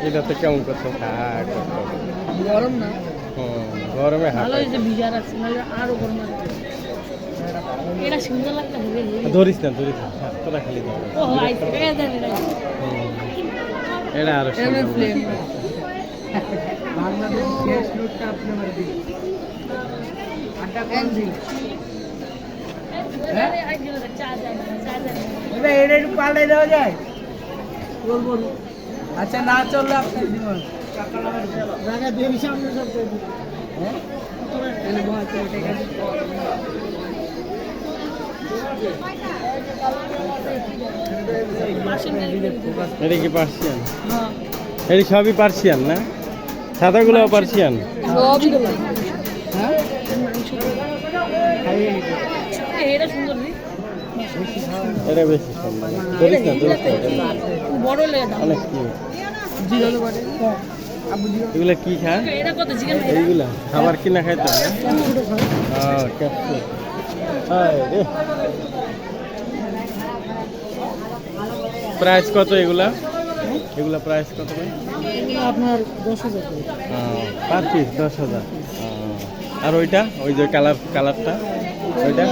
এটা তো কেমন করছো গরম না গরমে ভালো হয়েছে ভিজা রাখছে নাহলে আরো গরম লাগবে এটা সুন্দর লাগতে হবে ধরিস না তোরা খালি ধর ও আইছে এটা আরো ফ্লেম বাংলাদেশ গ্যাস নোটটা আপনার দিই আটা কোন দিন এটা একটু পাল্টাই দেওয়া যায় বলবো আচ্ছা না চললে আপনার জীবন জায়গা দিয়ে সামনে সব হ্যাঁ এটা কি পার্সিয়ান এটা সবই পার্সিয়ান না সাদাগুলো পার্সিয়ান এটা সুন্দর এটা বেশি সুন্দর ধরিস না বড় লেগে অনেক কি জিরো বড় এগুলা কি খায় এটা কত চিকেন এইগুলা খাবার কিনা খাইতো না ক্যাপসুল প্রাইস কত এগুলা প্রাইস কত ভাই আপনার 10,000 পার পিস 10,000 আর ওই যে কালারটা ওইটা